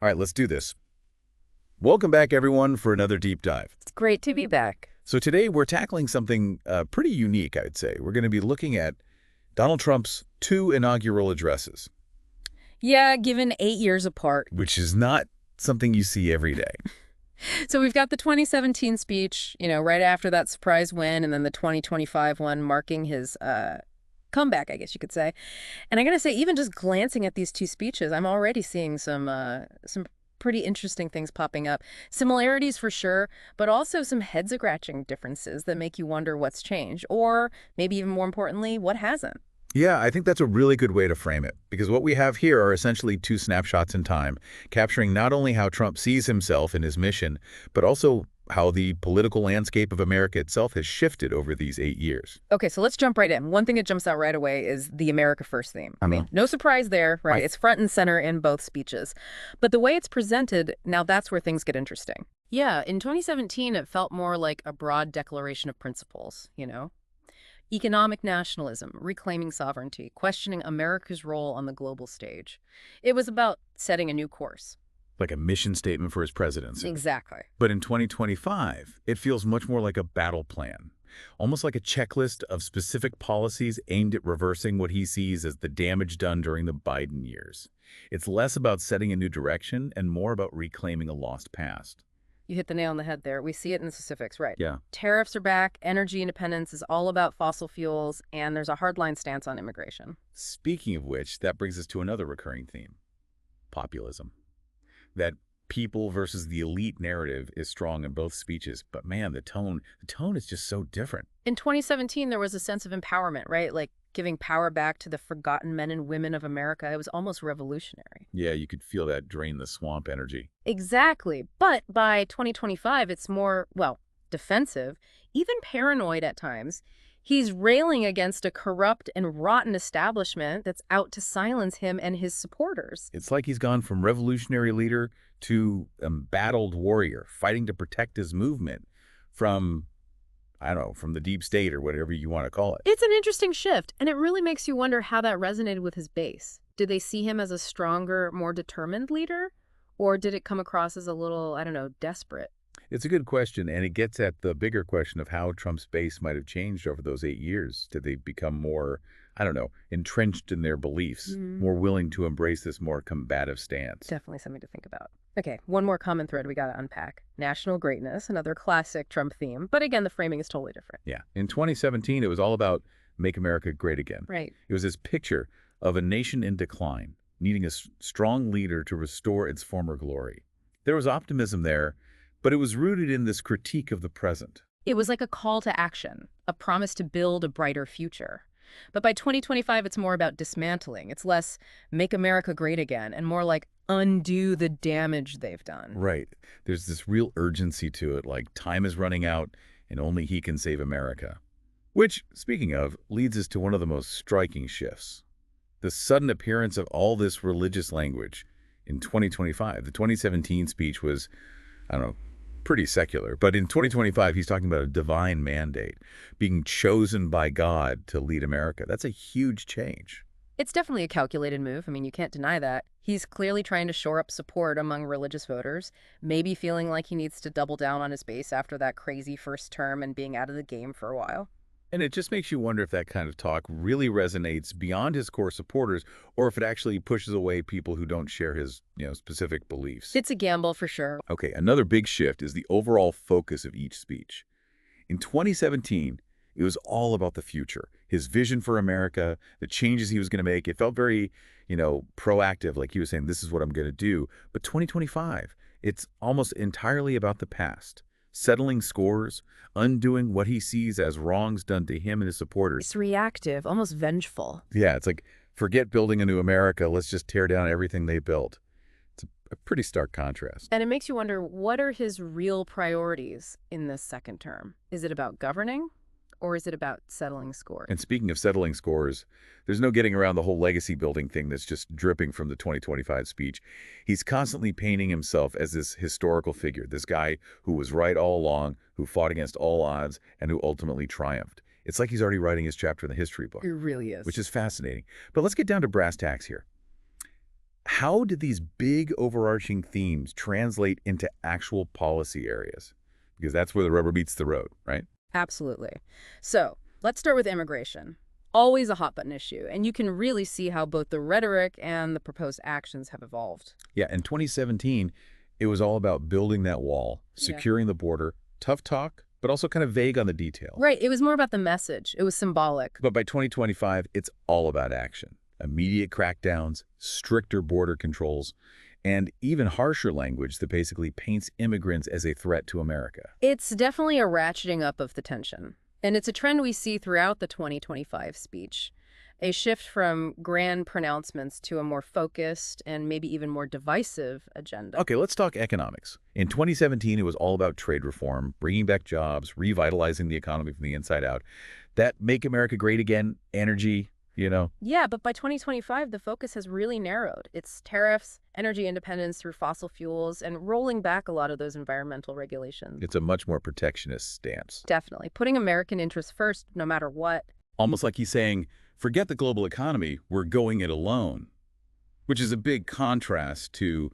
All right, let's do this. Welcome back, everyone, for another deep dive. It's great to be back. So today we're tackling something pretty unique, I'd say. We're going to be looking at Donald Trump's two inaugural addresses, Yeah, given 8 years apart. which is not something you see every day. So we've got the 2017 speech, right after that surprise win, and then the 2025 one marking his comeback, I guess you could say. And I gotta say, even just glancing at these two speeches, I'm already seeing some pretty interesting things popping up. Similarities for sure, but also some head-scratching differences that make you wonder what's changed, or maybe even more importantly, what hasn't. Yeah, I think that's a really good way to frame it, because what we have here are essentially two snapshots in time, capturing not only how Trump sees himself and his mission, but also how the political landscape of America itself has shifted over these 8 years. Okay, so let's jump right in. One thing that jumps out right away is the America First theme. I mean, no surprise there, right? It's front and center in both speeches. But the way it's presented, now that's where things get interesting. Yeah, in 2017, it felt more like a broad declaration of principles. Economic nationalism, reclaiming sovereignty, questioning America's role on the global stage. It was about setting a new course. Like a mission statement for his presidency. Exactly. But in 2025, it feels much more like a battle plan, almost like a checklist of specific policies aimed at reversing what he sees as the damage done during the Biden years. It's less about setting a new direction and more about reclaiming a lost past. You hit the nail on the head there. We see it in the specifics, right? Yeah. Tariffs are back, energy independence is all about fossil fuels, and there's a hardline stance on immigration. Speaking of which, that brings us to another recurring theme, populism. That people versus the elite narrative is strong in both speeches, but man, the tone is just so different. In 2017, there was a sense of empowerment, right? Like giving power back to the forgotten men and women of America. It was almost revolutionary. Yeah, you could feel that drain the swamp energy. Exactly. But by 2025, it's more, well, defensive, even paranoid at times. He's railing against a corrupt and rotten establishment that's out to silence him and his supporters. It's like he's gone from revolutionary leader to embattled warrior, fighting to protect his movement from, I don't know, from the deep state or whatever you want to call it. It's an interesting shift, and it really makes you wonder how that resonated with his base. Did they see him as a stronger, more determined leader? Or did it come across as a little, I don't know, desperate? It's a good question, and it gets at the bigger question of how Trump's base might have changed over those 8 years. Did they become more, I don't know, entrenched in their beliefs, more willing to embrace this more combative stance? Definitely something to think about. Okay, one more common thread we got to unpack. National greatness, another classic Trump theme. But again, the framing is totally different. Yeah. In 2017, it was all about Make America Great Again. Right. It was this picture of a nation in decline, needing a strong leader to restore its former glory. There was optimism there, but it was rooted in this critique of the present. It was like a call to action, a promise to build a brighter future. But by 2025, it's more about dismantling. It's less make America great again and more like undo the damage they've done. Right. There's this real urgency to it, like time is running out and only he can save America. Which, speaking of, leads us to one of the most striking shifts. The sudden appearance of all this religious language in 2025. The 2017 speech was, I don't know, pretty secular. But in 2025, he's talking about a divine mandate, being chosen by God to lead America. That's a huge change. It's definitely a calculated move. I mean, you can't deny that. He's clearly trying to shore up support among religious voters, maybe feeling like he needs to double down on his base after that crazy first term and being out of the game for a while. And it just makes you wonder if that kind of talk really resonates beyond his core supporters or if it actually pushes away people who don't share his, specific beliefs. It's a gamble for sure. Okay, another big shift is the overall focus of each speech. In 2017, it was all about the future, his vision for America, the changes he was going to make. It felt very, proactive, like he was saying, this is what I'm going to do. But 2025, it's almost entirely about the past. Settling scores, undoing what he sees as wrongs done to him and his supporters. It's reactive, almost vengeful. Yeah, it's like, forget building a new America, let's just tear down everything they built. It's a pretty stark contrast. And it makes you wonder, what are his real priorities in this second term? Is it about governing? Or is it about settling scores? And speaking of settling scores, there's no getting around the whole legacy building thing that's just dripping from the 2025 speech. He's constantly painting himself as this historical figure, this guy who was right all along, who fought against all odds, and who ultimately triumphed. It's like he's already writing his chapter in the history book. It really is. Which is fascinating. But let's get down to brass tacks here. How did these big overarching themes translate into actual policy areas? Because that's where the rubber meets the road, right? Absolutely. So let's start with immigration. Always a hot button issue, and you can really see how both the rhetoric and the proposed actions have evolved. Yeah, in 2017, it was all about building that wall, Yeah. securing the border, tough talk, but also kind of vague on the details. Right, it was more about the message. It was symbolic. But by 2025, it's all about action. Immediate crackdowns, stricter border controls, and even harsher language that basically paints immigrants as a threat to America. It's definitely a ratcheting up of the tension. And it's a trend we see throughout the 2025 speech. A shift from grand pronouncements to a more focused and maybe even more divisive agenda. Okay, let's talk economics. In 2017, it was all about trade reform, bringing back jobs, revitalizing the economy from the inside out. That Make America Great Again, energy, Yeah, but by 2025, the focus has really narrowed. It's tariffs, energy independence through fossil fuels, and rolling back a lot of those environmental regulations. it's a much more protectionist stance. Definitely. Putting American interests first, no matter what. Almost like he's saying, forget the global economy, we're going it alone, which is a big contrast to,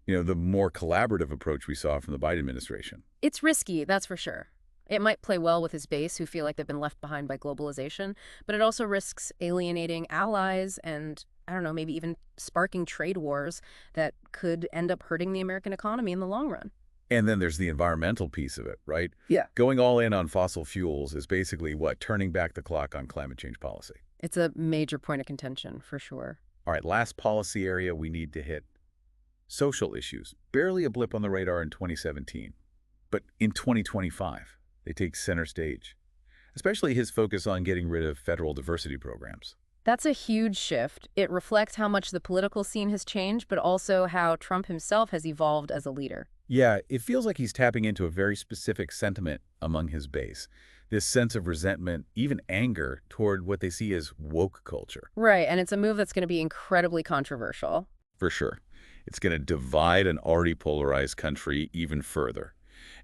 the more collaborative approach we saw from the Biden administration. It's risky, that's for sure. It might play well with his base who feel like they've been left behind by globalization, but it also risks alienating allies and, I don't know, maybe even sparking trade wars that could end up hurting the American economy in the long run. And then there's the environmental piece of it, right? Yeah. Going all in on fossil fuels is basically what? Turning back the clock on climate change policy. It's a major point of contention, for sure. All right, last policy area we need to hit. Social issues. Barely a blip on the radar in 2017. But in 2025, they take center stage. Especially his focus on getting rid of federal diversity programs. That's a huge shift. It reflects how much the political scene has changed, but also how Trump himself has evolved as a leader. Yeah, it feels like he's tapping into a very specific sentiment among his base. This sense of resentment, even anger, toward what they see as woke culture. Right, and it's a move that's going to be incredibly controversial. For sure. It's going to divide an already polarized country even further.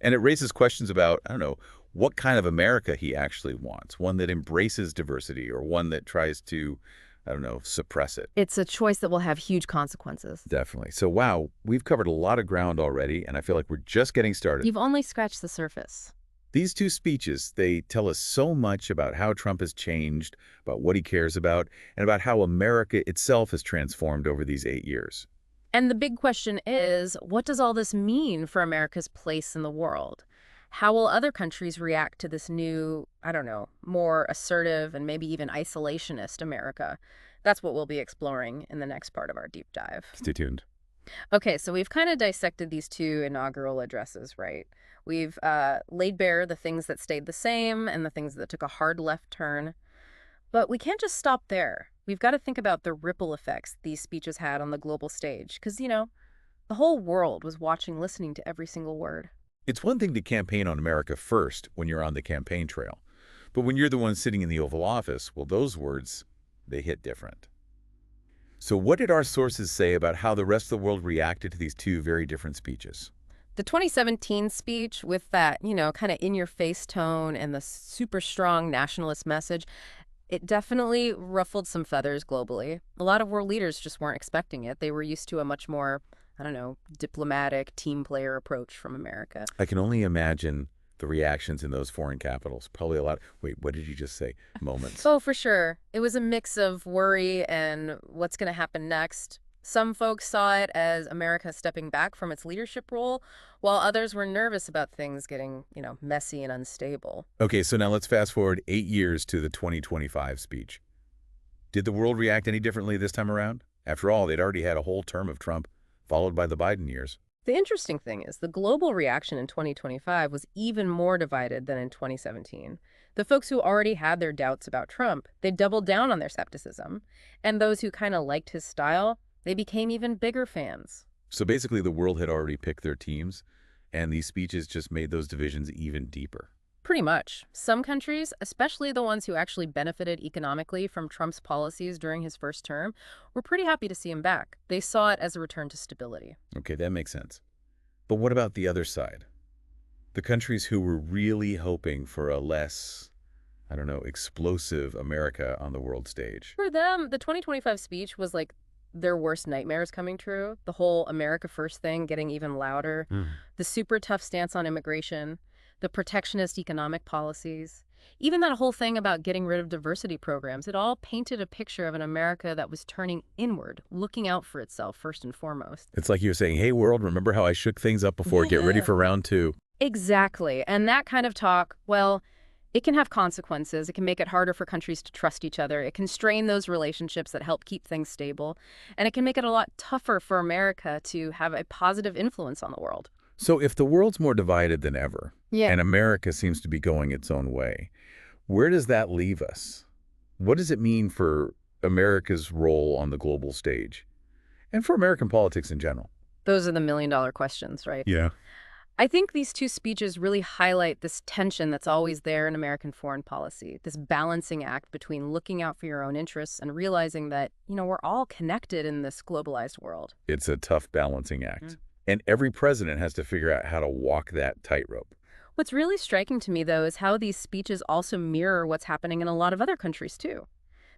And it raises questions about, I don't know, what kind of America he actually wants. One that embraces diversity or one that tries to, I don't know, suppress it. It's a choice that will have huge consequences. Definitely. So, wow, we've covered a lot of ground already, and I feel like we're just getting started. You've only scratched the surface. These two speeches, they tell us so much about how Trump has changed, about what he cares about, and about how America itself has transformed over these 8 years. And the big question is, what does all this mean for America's place in the world? How will other countries react to this new, I don't know, more assertive and maybe even isolationist America? That's what we'll be exploring in the next part of our deep dive. Stay tuned. Okay, so we've kind of dissected these two inaugural addresses, right? We've laid bare the things that stayed the same and the things that took a hard left turn. But we can't just stop there. We've got to think about the ripple effects these speeches had on the global stage. Because, the whole world was watching, listening to every single word. It's one thing to campaign on America first when you're on the campaign trail. But when you're the one sitting in the Oval Office, well, those words, they hit different. So what did our sources say about how the rest of the world reacted to these two very different speeches? The 2017 speech with that, kind of in-your-face tone and the super strong nationalist message, it definitely ruffled some feathers globally. A lot of world leaders just weren't expecting it. They were used to a much more, I don't know, diplomatic, team player approach from America. I can only imagine the reactions in those foreign capitals. Probably a lot. Wait, what did you just say? Moments. Oh, for sure. It was a mix of worry and what's going to happen next. Some folks saw it as America stepping back from its leadership role, while others were nervous about things getting, messy and unstable. Okay, so now let's fast forward 8 years to the 2025 speech. Did the world react any differently this time around? After all, they'd already had a whole term of Trump, followed by the Biden years. The interesting thing is the global reaction in 2025 was even more divided than in 2017. The folks who already had their doubts about Trump, they doubled down on their skepticism. And those who kind of liked his style, they became even bigger fans. So basically the world had already picked their teams, and these speeches just made those divisions even deeper. Pretty much. Some countries, especially the ones who actually benefited economically from Trump's policies during his first term, were pretty happy to see him back. They saw it as a return to stability. Okay, that makes sense. But what about the other side? The countries who were really hoping for a less, I don't know, explosive America on the world stage. For them, the 2025 speech was like their worst nightmares coming true. The whole America First thing getting even louder, Mm. the super tough stance on immigration, the protectionist economic policies, even that whole thing about getting rid of diversity programs. It all painted a picture of an America that was turning inward, looking out for itself first and foremost. It's like you're saying, hey, world, remember how I shook things up before? Get ready Yeah. for round two. Exactly. And that kind of talk, well, it can have consequences. It can make it harder for countries to trust each other. It can strain those relationships that help keep things stable. And it can make it a lot tougher for America to have a positive influence on the world. So if the world's more divided than ever, Yeah. and America seems to be going its own way, where does that leave us? What does it mean for America's role on the global stage and for American politics in general? Those are the million-dollar questions, right? Yeah. I think these two speeches really highlight this tension that's always there in American foreign policy, this balancing act between looking out for your own interests and realizing that, we're all connected in this globalized world. It's a tough balancing act. Mm. And every president has to figure out how to walk that tightrope. What's really striking to me, though, is how these speeches also mirror what's happening in a lot of other countries, too.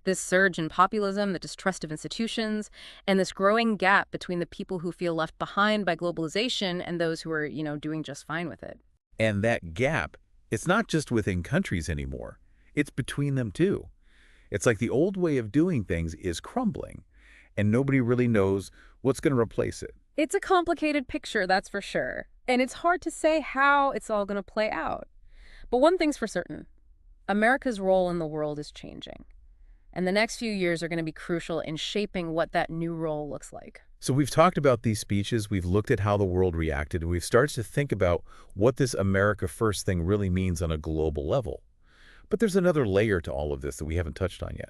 This surge in populism, the distrust of institutions, and this growing gap between the people who feel left behind by globalization and those who are, doing just fine with it. And that gap, it's not just within countries anymore. It's between them too. It's like the old way of doing things is crumbling, and nobody really knows what's going to replace it. It's a complicated picture, that's for sure. And it's hard to say how it's all going to play out. But one thing's for certain. America's role in the world is changing. And the next few years are going to be crucial in shaping what that new role looks like. So we've talked about these speeches, we've looked at how the world reacted, and we've started to think about what this America First thing really means on a global level. But there's another layer to all of this that we haven't touched on yet.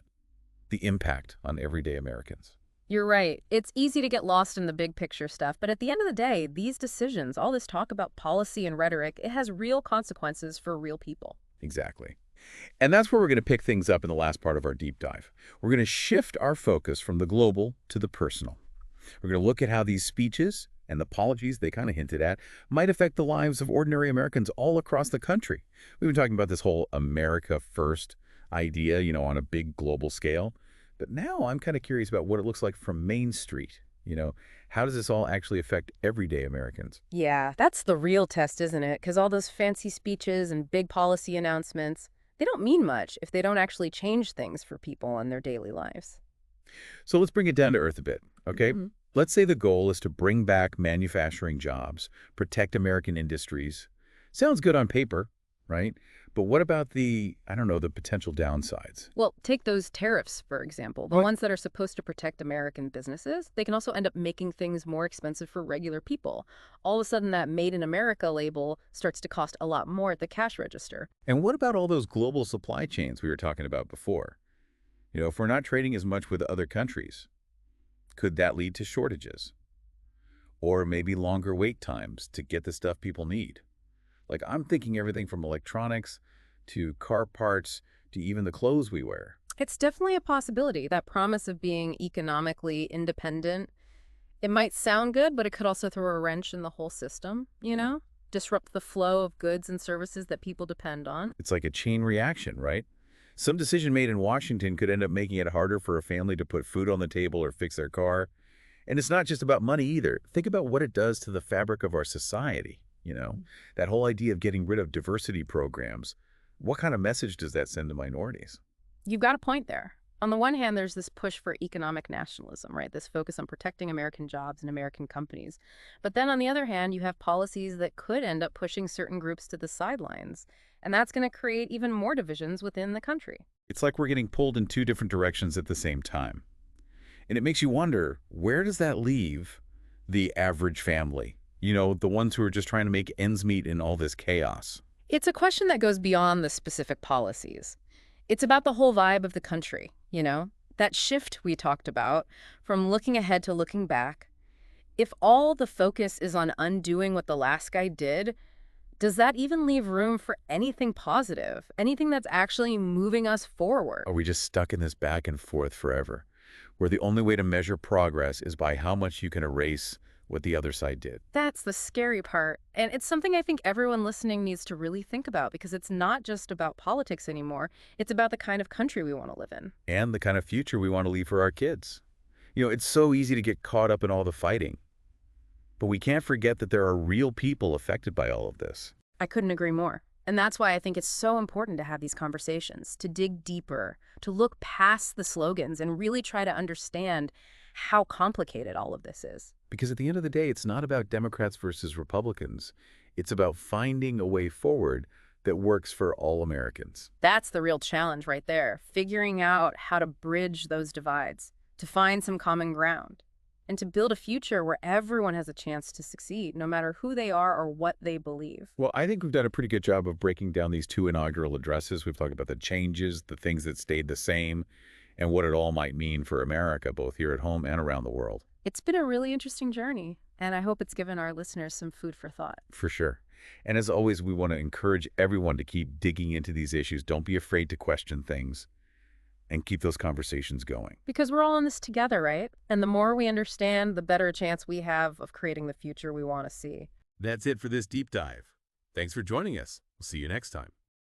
The impact on everyday Americans. You're right. It's easy to get lost in the big picture stuff, but at the end of the day, these decisions, all this talk about policy and rhetoric, it has real consequences for real people. Exactly. And that's where we're going to pick things up in the last part of our deep dive. We're going to shift our focus from the global to the personal. We're going to look at how these speeches and the policies they kind of hinted at might affect the lives of ordinary Americans all across the country. We've been talking about this whole America First idea, on a big global scale. But now I'm kind of curious about what it looks like from Main Street. How does this all actually affect everyday Americans? Yeah, that's the real test, isn't it? Because all those fancy speeches and big policy announcements, they don't mean much if they don't actually change things for people in their daily lives. So let's bring it down to earth a bit, okay? Mhm. Let's say the goal is to bring back manufacturing jobs, protect American industries. Sounds good on paper, right? But what about the potential downsides? Well, take those tariffs, for example. The What? ones that are supposed to protect American businesses, they can also end up making things more expensive for regular people. All of a sudden, that Made in America label starts to cost a lot more at the cash register. And what about all those global supply chains we were talking about before? If we're not trading as much with other countries, could that lead to shortages? Or maybe longer wait times to get the stuff people need? Like, I'm thinking everything from electronics to car parts to even the clothes we wear. It's definitely a possibility, that promise of being economically independent. It might sound good, but it could also throw a wrench in the whole system, Disrupt the flow of goods and services that people depend on. It's like a chain reaction, right? Some decision made in Washington could end up making it harder for a family to put food on the table or fix their car. And it's not just about money either. Think about what it does to the fabric of our society, that whole idea of getting rid of diversity programs. What kind of message does that send to minorities? You've got a point there. On the one hand, there's this push for economic nationalism, right? This focus on protecting American jobs and American companies. But then on the other hand, you have policies that could end up pushing certain groups to the sidelines. And that's going to create even more divisions within the country. It's like we're getting pulled in two different directions at the same time. And it makes you wonder, where does that leave the average family? The ones who are just trying to make ends meet in all this chaos. It's a question that goes beyond the specific policies. It's about the whole vibe of the country, That shift we talked about, from looking ahead to looking back. If all the focus is on undoing what the last guy did, does that even leave room for anything positive? Anything that's actually moving us forward? Are we just stuck in this back and forth forever, where the only way to measure progress is by how much you can erase what the other side did? That's the scary part. And it's something I think everyone listening needs to really think about, because it's not just about politics anymore. It's about the kind of country we want to live in. And the kind of future we want to leave for our kids. It's so easy to get caught up in all the fighting. But we can't forget that there are real people affected by all of this. I couldn't agree more. And that's why I think it's so important to have these conversations, to dig deeper, to look past the slogans and really try to understand how complicated all of this is. Because at the end of the day, it's not about Democrats versus Republicans. It's about finding a way forward that works for all Americans. That's the real challenge right there, figuring out how to bridge those divides, to find some common ground, and to build a future where everyone has a chance to succeed, no matter who they are or what they believe. Well, I think we've done a pretty good job of breaking down these two inaugural addresses. We've talked about the changes, the things that stayed the same, and what it all might mean for America, both here at home and around the world. It's been a really interesting journey, and I hope it's given our listeners some food for thought. For sure. And as always, we want to encourage everyone to keep digging into these issues. Don't be afraid to question things and keep those conversations going. Because we're all in this together, right? And the more we understand, the better chance we have of creating the future we want to see. That's it for this deep dive. Thanks for joining us. We'll see you next time.